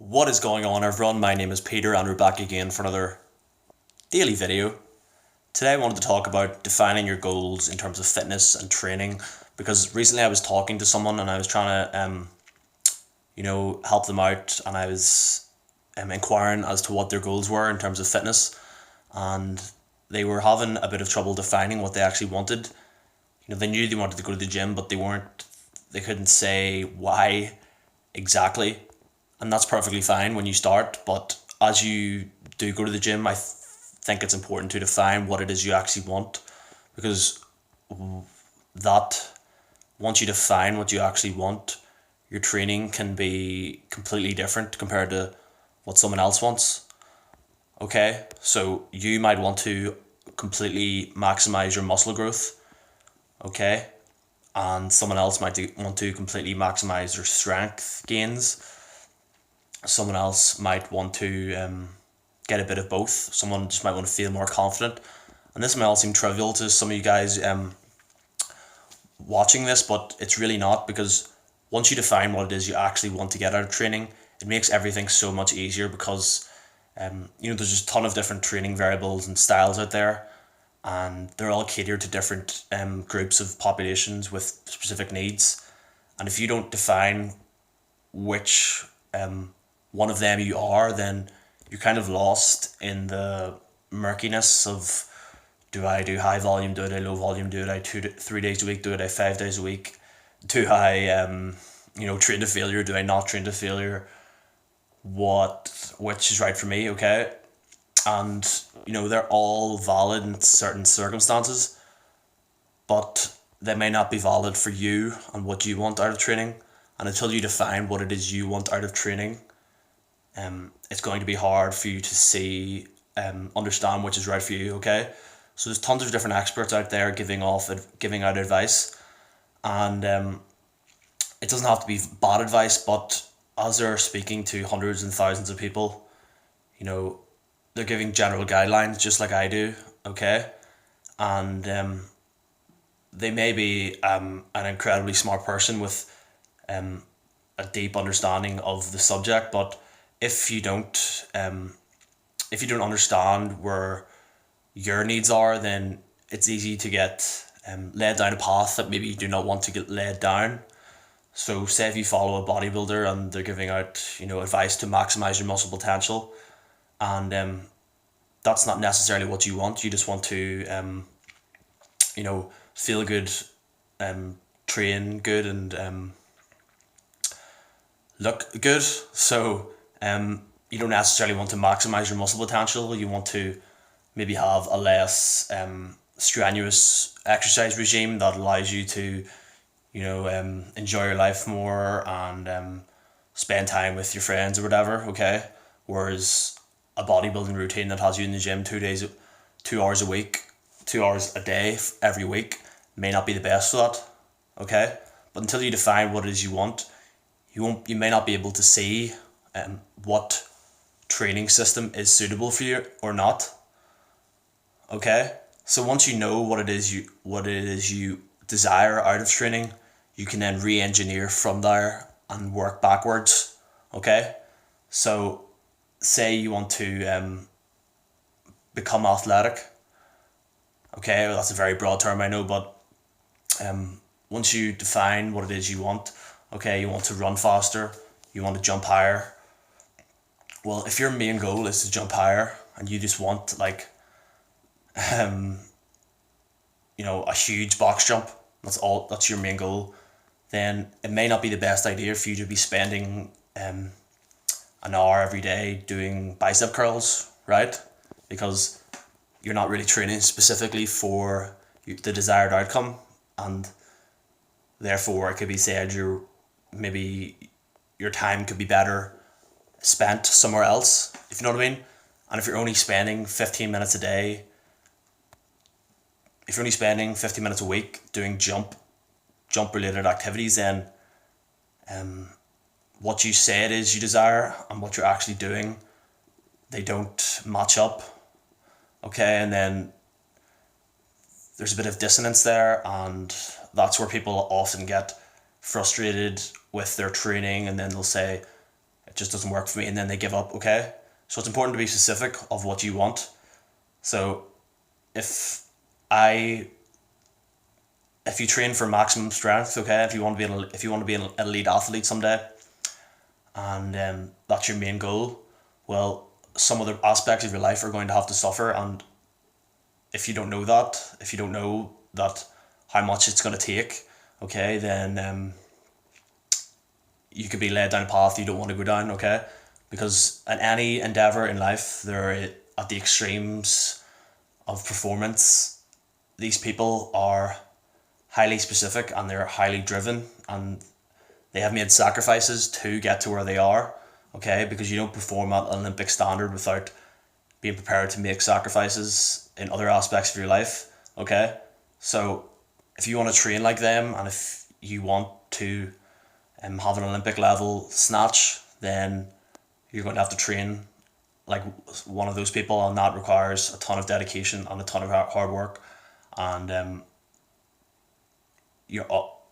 What is going on, everyone? My name is Peter and we're back again for another daily video. Today I wanted to talk about defining your goals in terms of fitness and training, because recently I was talking to someone and I was trying to help them out, and I was inquiring as to what their goals were in terms of fitness, and they were having a bit of trouble defining what they actually wanted. They knew they wanted to go to the gym, but they couldn't say why exactly. And that's perfectly fine when you start, but as you do go to the gym, I think it's important to define what it is you actually want, because that once you define what you actually want, your training can be completely different compared to what someone else wants. Okay, so you might want to completely maximize your muscle growth, okay, and someone else might want to completely maximize their strength gains. Someone else might want to get a bit of both. Someone just might want to feel more confident. And this may all seem trivial to some of you guys watching this, but it's really not, because once you define what it is you actually want to get out of training, it makes everything so much easier, because there's just a ton of different training variables and styles out there, and they're all catered to different groups of populations with specific needs. And if you don't define which one of them you are, then you're kind of lost in the murkiness of, do I do high volume, do I do low volume, do I 3 days a week, do I 5 days a week, do I train to failure, do I not train to failure, which is right for me, okay? And they're all valid in certain circumstances, but they may not be valid for you and what you want out of training. And until you define what it is you want out of training, it's going to be hard for you to see, understand which is right for you, okay? So there's tons of different experts out there giving out advice, and it doesn't have to be bad advice, but as they're speaking to hundreds and thousands of people, they're giving general guidelines just like I do, okay? And they may be an incredibly smart person with a deep understanding of the subject, but if you don't understand where your needs are, then it's easy to get led down a path that maybe you do not want to get led down. So say if you follow a bodybuilder and they're giving out advice to maximize your muscle potential, and that's not necessarily what you want. You just want to feel good, train good, and look good. So you don't necessarily want to maximize your muscle potential. You want to maybe have a less strenuous exercise regime that allows you to enjoy your life more, and spend time with your friends or whatever, okay? Whereas a bodybuilding routine that has you in the gym 2 hours a week, 2 hours a day every week, may not be the best for that, okay? But until you define what it is you want, you may not be able to see what training system is suitable for you or not, okay? So once you know what it is you desire out of training, you can then re-engineer from there and work backwards, okay? So say you want to become athletic, okay? Well, that's a very broad term, I know, but once you define what it is you want, okay, you want to run faster, you want to jump higher. Well, if your main goal is to jump higher and you just want a huge box jump, that's your main goal, then it may not be the best idea for you to be spending an hour every day doing bicep curls, right? Because you're not really training specifically for the desired outcome, and therefore it could be said maybe your time could be better spent somewhere else, if you know what I mean. And if you're only spending 15 minutes a day, if you're only spending 15 minutes a week doing jump related activities, then what you say it is you desire and what you're actually doing, they don't match up, okay? And then there's a bit of dissonance there, and that's where people often get frustrated with their training, and then they'll say it just doesn't work for me, and then they give up, okay? So it's important to be specific of what you want. So if you train for maximum strength, okay, if you want to be an elite athlete someday, and that's your main goal, well, some other aspects of your life are going to have to suffer, and if you don't know that how much it's going to take, okay, then you could be led down a path you don't want to go down, okay? Because in any endeavor in life, they're at the extremes of performance. These people are highly specific and they're highly driven, and they have made sacrifices to get to where they are, okay? Because you don't perform at an Olympic standard without being prepared to make sacrifices in other aspects of your life, okay? So if you want to train like them, and if you want to have an Olympic level snatch, then you're going to have to train like one of those people, and that requires a ton of dedication and a ton of hard work, and your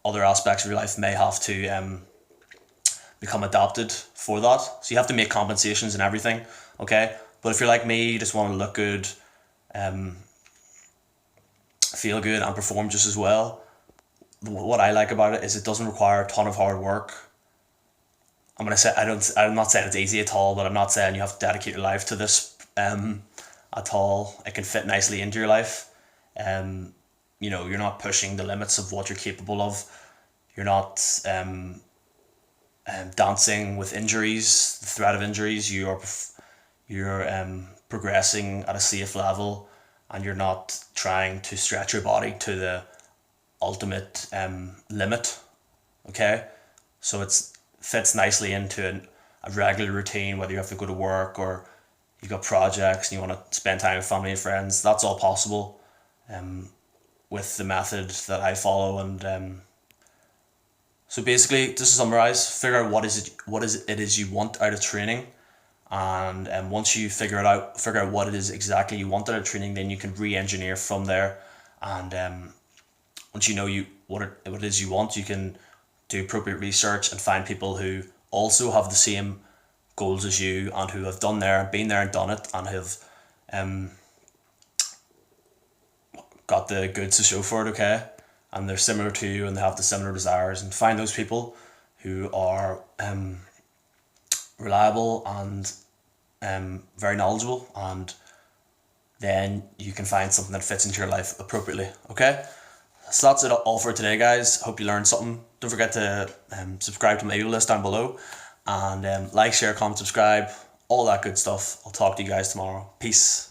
other aspects of your life may have to become adapted for that. So you have to make compensations and everything, okay? But if you're like me, you just want to look good, feel good, and perform just as well, what I like about it is it doesn't require a ton of hard work. I'm not saying it's easy at all, but I'm not saying you have to dedicate your life to this at all. It can fit nicely into your life. You're not pushing the limits of what you're capable of. You're not dancing with injuries, the threat of injuries. You're progressing at a safe level, and you're not trying to stretch your body to the ultimate limit, okay? So it fits nicely into a regular routine, whether you have to go to work or you've got projects and you want to spend time with family and friends. That's all possible with the method that I follow. And so basically, just to summarize, figure out what it is you want out of training, and once you figure out what it is exactly you want out of training, then you can re-engineer from there. And once you know what it is you want, you can do appropriate research and find people who also have the same goals as you, and who have been there and done it, and have got the goods to show for it, okay? And they're similar to you and they have the similar desires, and find those people who are reliable and very knowledgeable, and then you can find something that fits into your life appropriately, okay? So that's it all for today, guys. Hope you learned something. Don't forget to subscribe to my email list down below, and like, share, comment, subscribe, all that good stuff. I'll talk to you guys tomorrow. Peace.